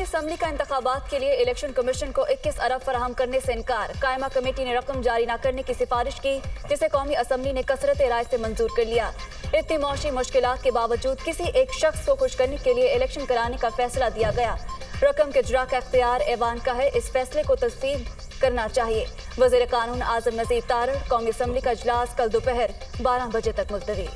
Assembly का इंतखाबात के लिए इलेक्शन कमीशन को 21 अरब फराहम करने से इनकार। कायमा कमेटी ने रकम जारी न करने की सिफारिश की, जिसे कौमी असम्बली ने कसरत राय से मंजूर कर लिया। इतनी मौशी मुश्किलात के बावजूद किसी एक शख्स को खुश करने के लिए इलेक्शन कराने का फैसला दिया गया। रकम के इजरा का इख्तियार ऐवान का है, इस फैसले को तस्लीम करना चाहिए। वज़ीर कानून आजम नज़ीर तारड़ कौमी असम्बली का इजलास कल दोपहर 12 बजे तक मुलतवी।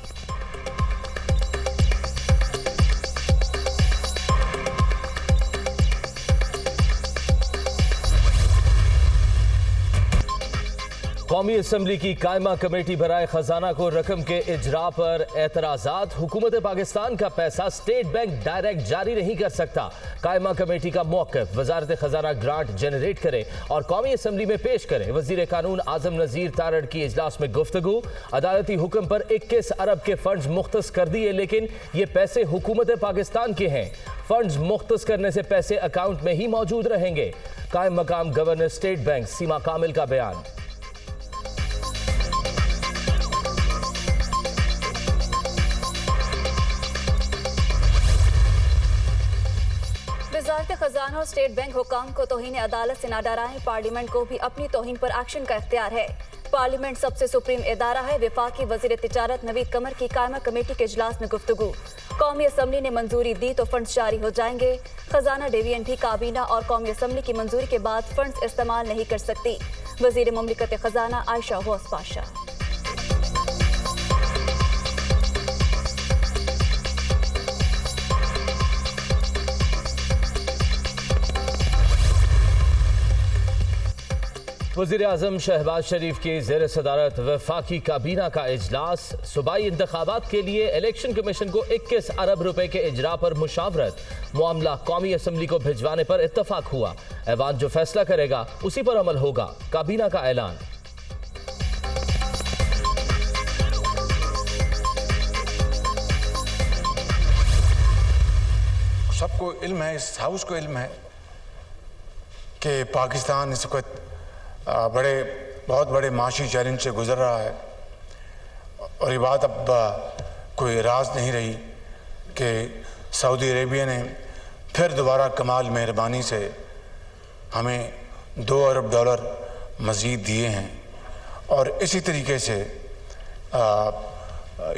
कौमी असम्बली की कायमा कमेटी बराए खजाना को रकम के इजरा पर एतराजात। हुकूमत पाकिस्तान का पैसा स्टेट बैंक डायरेक्ट जारी नहीं कर सकता। कायमा कमेटी का मौक़िफ़, वजारत खजाना ग्रांट जनरेट करे और कौमी असम्बली में पेश करे। वज़ीर कानून आजम नज़ीर तारड़ की इजलास में गुफ्तगू। अदालती हुक्म पर 21 अरब के फंड्स मुख्तस कर दिए, लेकिन ये पैसे हुकूमत पाकिस्तान के हैं। फंड्स मुख्तस करने से पैसे अकाउंट में ही मौजूद रहेंगे। कायम मकाम गवर्नर स्टेट बैंक सीमा कामिल का बयान। वजारत खजाना और स्टेट बैंक हुकाम को तौहीन अदालत से न डराएं। पार्लियामेंट को भी अपनी तौहीन पर एक्शन का इख्तियार है। पार्लियामेंट सबसे सुप्रीम इदारा है। वफाकी वजीर तिजारत नवीद कमर की कायमा कमेटी के इजलास में गुफ्तगू। कौमी असम्बली ने मंजूरी दी तो फंड्स जारी हो जाएंगे। खजाना डिवीजन भी काबीना और कौमी असम्बली की मंजूरी के बाद फंड्स इस्तेमाल नहीं कर सकती। वजीर मुमलिकत खजाना आयशा गौस पाशा। वज़ीर आज़म शहबाज शरीफ की ज़ेर सदारत वफाकी काबीना का इजलास। सूबाई इंतखाबात के लिए इलेक्शन कमीशन को 21 अरब रुपए के इजरा पर मुशावरत। मामला कौमी असम्बली को भिजवाने पर इत्तफाक हुआ। ऐवान जो फैसला करेगा उसी पर अमल होगा। काबीना का ऐलान। सबको इल्म है, इस हाउस को इल्म है कि पाकिस्तान इस वक्त बहुत बड़े माशी चैलेंज से गुजर रहा है और ये बात अब कोई राज नहीं रही कि सऊदी अरेबिया ने फिर दोबारा कमाल मेहरबानी से हमें 2 अरब डॉलर मज़ीद दिए हैं और इसी तरीके से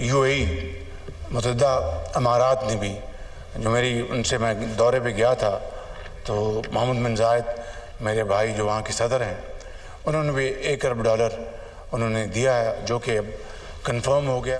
यूएई मुत्तहिदा अमारात ने भी, जो उनसे मैं दौरे पे गया था, तो मोहम्मद बिन जायद मेरे भाई जो वहाँ के सदर हैं, उन्होंने भी 1 अरब डॉलर उन्होंने दिया है, जो कि अब कन्फर्म हो गया।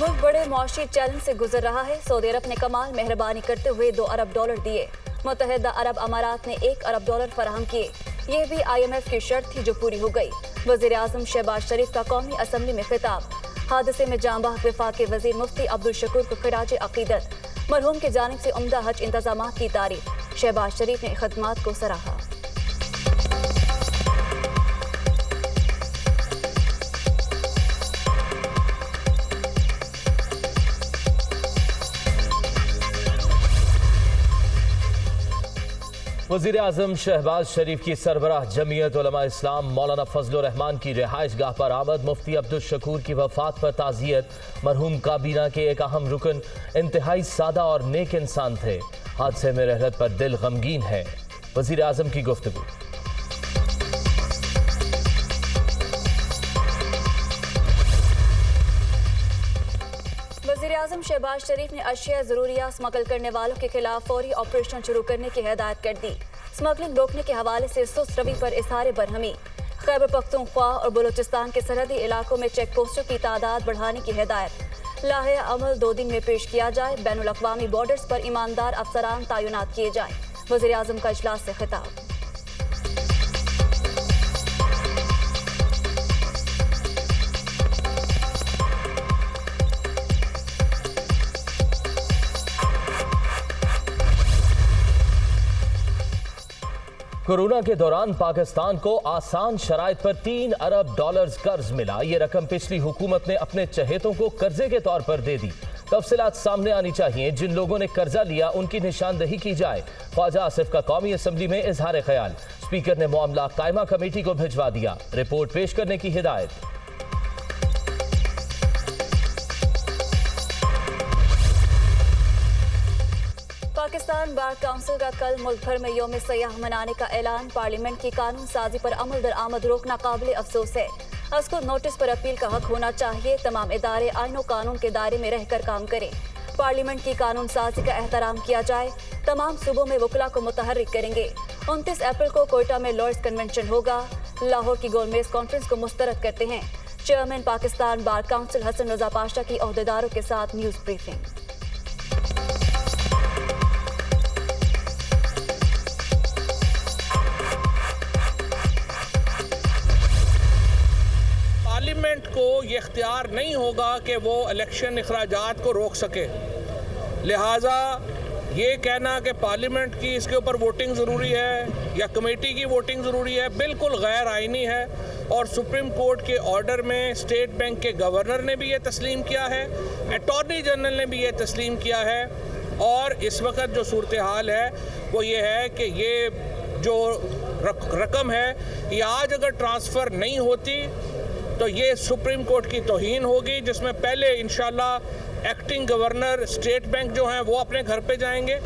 मुल्क बड़े मौशी चैलेंज से गुजर रहा है। सऊदी अरब ने कमाल मेहरबानी करते हुए 2 अरब डॉलर दिए। मुत्तहिदा अरब अमारात ने 1 अरब डॉलर फराहम किए। ये भी IMF की शर्त थी जो पूरी हो गई। वज़ीर आज़म शहबाज शरीफ का कौमी असम्बली में खिताब। हादसे में जांबाह वफाकी वज़ीर मुफ्ती अब्दुल शकूर को खिराज अकीदत। मरहूम की जानिब से उम्दा हज इंतजाम की तारीफ। शहबाज शरीफ ने खदमात को सराहा। वज़ीर आज़म शहबाज शरीफ की सरबराह जमीयत उलमा इस्लाम मौलाना फजल रहमान की रिहाइश गाह पर आमद। मुफ्ती अब्दुल शकूर की वफात पर ताज़ियत। मरहूम काबीना के एक अहम रुकन इंतहाई सादा और नेक इंसान थे। हादसे में रहलत पर दिल गमगीन है। वज़ीर आज़म की गुफ्तगू। वज़ीर आज़म शहबाज शरीफ ने अशिया ज़रूरिया स्मगल करने वालों के खिलाफ फौरी ऑपरेशन शुरू करने की हिदायत कर दी। स्मगलिंग रोकने के हवाले से सुस्त रवि पर इज़हार बरहमी। खैबर पख्तूनख्वा और बलूचिस्तान के सरहदी इलाकों में चेक पोस्टों की तादाद बढ़ाने की हिदायत। लाहे अमल 2 दिन में पेश किया जाए। बैनुल अक़वामी बॉर्डर्स पर ईमानदार अफसरान तैनात किए जाएँ। वज़ीर आज़म का इजलास से खिताब। कोरोना के दौरान पाकिस्तान को आसान शराइत पर 3 अरब डॉलर्स कर्ज मिला। ये रकम पिछली हुकूमत ने अपने चहेतों को कर्जे के तौर पर दे दी। तफसीलात सामने आनी चाहिए। जिन लोगों ने कर्जा लिया उनकी निशानदही की जाए। ख्वाजा आसिफ का कौमी असम्बली में इजहार ख्याल। स्पीकर ने मामला कायमा कमेटी को भिजवा दिया। रिपोर्ट पेश करने की हिदायत। पाकिस्तान बार काउंसिल का कल मुल्क भर में यौम सयाह मनाने का ऐलान। पार्लियामेंट की कानून साजी पर अमल दरामद रोकना काबिल अफसोस है। अस्कुर नोटिस पर अपील का हक होना चाहिए। तमाम इदारे आईन और कानून के दायरे में रहकर काम करें। पार्लियामेंट की कानून साजी का एहतराम किया जाए। तमाम सूबों में वकला को मुतहर्रिक करेंगे। 29 अप्रैल को कोयटा में लॉयर्स कन्वेंशन होगा। लाहौर की गोलमेज कॉन्फ्रेंस को मुस्तरद करते हैं। Chairman Pakistan bar council Hasan Raza Pasha की ओहदेदारों के साथ न्यूज ब्रीफिंग। पार्लियामेंट को ये इख्तियार नहीं होगा कि वो इलेक्शन अखराजात को रोक सके। लिहाजा ये कहना कि पार्लियामेंट की इसके ऊपर वोटिंग ज़रूरी है या कमेटी की वोटिंग ज़रूरी है, बिल्कुल गैर आइनी है। और सुप्रीम कोर्ट के ऑर्डर में स्टेट बैंक के गवर्नर ने भी ये तस्लीम किया है, अटॉर्नी जनरल ने भी ये तस्लीम किया है। और इस वक्त जो सूरत हाल है वो ये है कि ये जो रकम है ये आज अगर ट्रांसफ़र नहीं होती तो ये सुप्रीम कोर्ट की तौहीन होगी, जिसमें पहले इंशाल्लाह एक्टिंग गवर्नर स्टेट बैंक जो हैं वो अपने घर पे जाएंगे।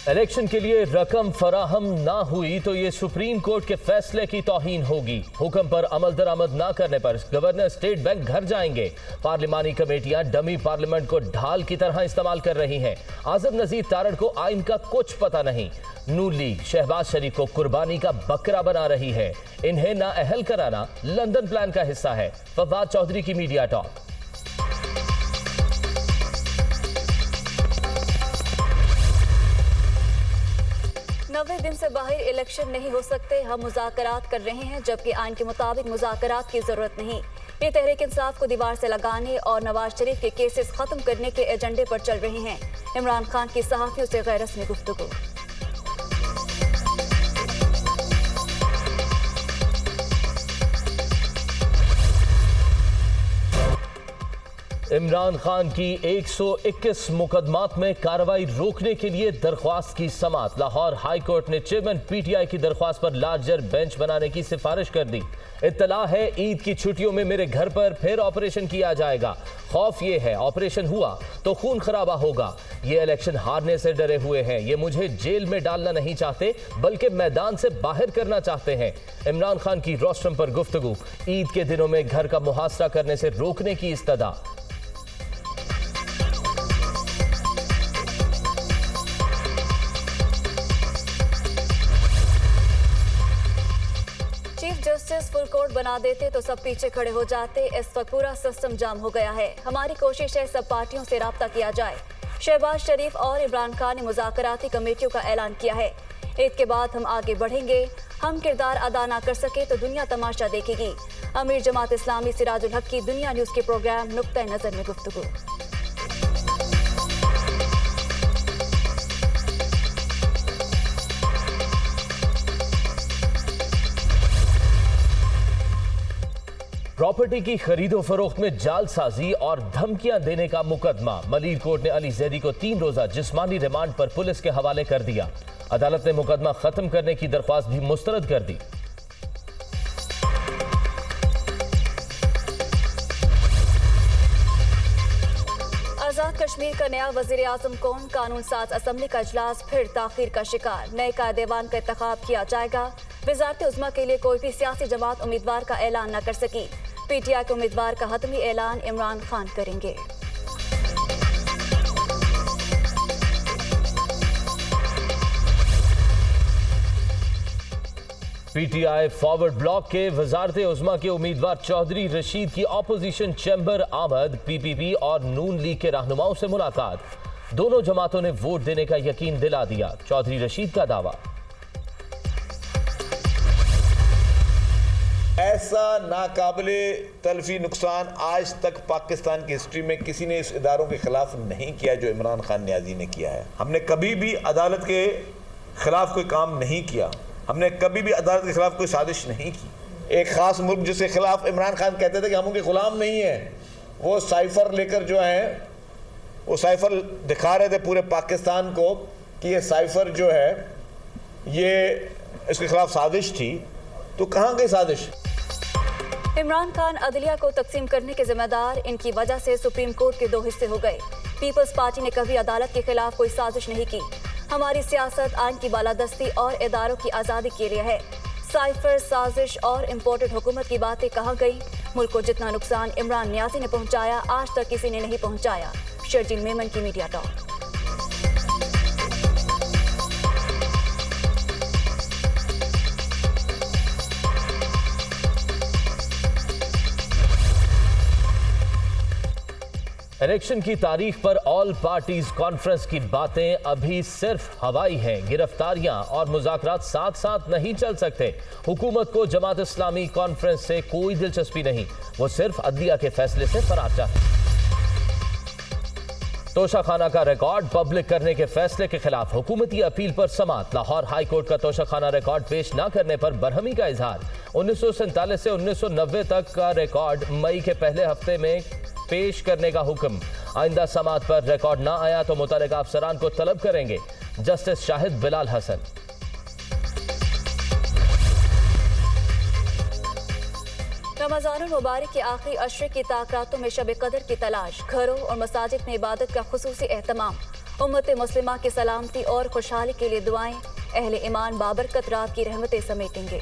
इलेक्शन के लिए रकम फराहम ना हुई तो ये सुप्रीम कोर्ट के फैसले की तौहीन होगी। हुक्म पर अमल दरामद ना करने पर गवर्नर स्टेट बैंक घर जाएंगे। पार्लिमानी कमेटियां डमी पार्लियामेंट को ढाल की तरह इस्तेमाल कर रही हैं। आजम नजीर तारड़ को आइन का कुछ पता नहीं। नून लीग शहबाज शरीफ को कुर्बानी का बकरा बना रही है। इन्हें नाअहल कराना लंदन प्लान का हिस्सा है। फवाद चौधरी की मीडिया टॉक। 90 दिन से बाहर इलेक्शन नहीं हो सकते। हम मुज़ाकरात कर रहे हैं, जबकि आइन के मुताबिक मुज़ाकरात की जरूरत नहीं। ये तहरीक इंसाफ को दीवार से लगाने और नवाज शरीफ के केसेस खत्म करने के एजेंडे पर चल रहे हैं। इमरान खान की सहाफियों से गैर रस्मी गुफ्तगू। इमरान खान की 121 मुकदमात में कार्रवाई रोकने के लिए दरख्वास्त की समाअत। लाहौर हाई कोर्ट ने चेयरमैन पीटीआई की दरख्वास्त पर लार्जर बेंच बनाने की सिफारिश कर दी। इत्तला है ईद की छुट्टियों में मेरे घर पर फिर ऑपरेशन किया जाएगा। खौफ ये है ऑपरेशन हुआ तो खून खराबा होगा। ये इलेक्शन हारने से डरे हुए हैं। ये मुझे जेल में डालना नहीं चाहते बल्कि मैदान से बाहर करना चाहते हैं। इमरान खान की रोस्ट्रम पर गुफ्तगू। ईद के दिनों में घर का मुहासरा करने से रोकने की इस्तदा। जस्टिस फुल कोर्ट बना देते तो सब पीछे खड़े हो जाते। इस वक्त पूरा सिस्टम जाम हो गया है। हमारी कोशिश है सब पार्टियों से राब्ता किया जाए। शहबाज शरीफ और इमरान खान ने मुज़ाकराती कमेटियों का ऐलान किया है। ईद के बाद हम आगे बढ़ेंगे। हम किरदार अदा ना कर सके तो दुनिया तमाशा देखेगी। अमीर जमात इस्लामी सिराजुल हक की दुनिया न्यूज़ के प्रोग्राम नुक्ता नज़र में गुफ्तगू। प्रॉपर्टी की खरीदो फरोख्त में जालसाजी और धमकियां देने का मुकदमा। मलीर कोर्ट ने अली जैदी को 3 रोजा जिस्मानी रिमांड पर पुलिस के हवाले कर दिया। अदालत ने मुकदमा खत्म करने की दरख्वास्त भी मुस्तरद कर दी। आजाद कश्मीर का नया वजीर आजम कौन? कानून साज असम्बली का इजलास फिर ताखीर का शिकार। नए कायदेवान का इंतखाब किया जाएगा। वजारत उज़्मा के लिए कोई भी सियासी जमात उम्मीदवार का ऐलान न कर सकी। पीटीआई के उम्मीदवार का हतमी ऐलान इमरान खान करेंगे। पीटीआई फॉरवर्ड ब्लॉक के वजारत उज़्मा के उम्मीदवार चौधरी रशीद की ऑपोजिशन चैम्बर आमद। पीपीपी और नून लीग के रहनुमाओं से मुलाकात। दोनों जमातों ने वोट देने का यकीन दिला दिया। चौधरी रशीद का दावा। ऐसा नाकाबिले तलफी नुकसान आज तक पाकिस्तान की हिस्ट्री में किसी ने इस इदारों के खिलाफ नहीं किया जो इमरान खान न्याजी ने किया है। हमने कभी भी अदालत के खिलाफ कोई काम नहीं किया। हमने कभी भी अदालत के खिलाफ कोई साजिश नहीं की। एक ख़ास मुल्क जिसके खिलाफ इमरान खान कहते थे कि हम उनके ग़ुलाम नहीं हैं, वो साइफर लेकर जो हैं वो साइफर दिखा रहे थे पूरे पाकिस्तान को कि ये साइफर जो है ये इसके खिलाफ साजिश थी। तो कहाँ गई साजिश? इमरान खान अदलिया को तकसीम करने के जिम्मेदार। इनकी वजह से सुप्रीम कोर्ट के 2 हिस्से हो गए। पीपल्स पार्टी ने कभी अदालत के खिलाफ कोई साजिश नहीं की। हमारी सियासत आइन की बालादस्ती और इदारों की आज़ादी के लिए है। साइफर, साजिश और इम्पोर्टेड हुकूमत की बातें कहाँ गई? मुल्क को जितना नुकसान इमरान नियाजी ने पहुंचाया, आज तक किसी ने नहीं पहुंचाया। शर्जील मेमन की मीडिया टॉक। इलेक्शन की तारीख पर ऑल पार्टीज कॉन्फ्रेंस की बातें अभी सिर्फ हवाई हैं। गिरफ्तारियां और मुज़ाकरात साथ साथ नहीं चल सकते। हुकूमत को जमात इस्लामी कॉन्फ्रेंस से कोई दिलचस्पी नहीं, वो सिर्फ अदलिया के फैसले से फरार चाहती है। तोशाखाना का रिकॉर्ड पब्लिक करने के फैसले के खिलाफ हुकूमती अपील पर समाअत। लाहौर हाई कोर्ट का तोशाखाना रिकॉर्ड पेश न करने पर बरहमी का इजहार। 1947 से 1990 तक का रिकॉर्ड मई के पहले हफ्ते में पेश करने का हुक्म। आइंदा समाअत पर रिकॉर्ड ना आया तो मुतल्लिका अफसरान को तलब करेंगे। जस्टिस शाहिद बिलाल हसन। रमज़ानुल मुबारक के आखिरी अशरे की ताक़रातों में शब कदर की तलाश। घरों और मसाजिद में इबादत का खुसूसी एहतमाम। उम्मत मुस्लिमा की सलामती और खुशहाली के लिए दुआएं। अहले ईमान बाबरकत रात की रहमतें समेटेंगे।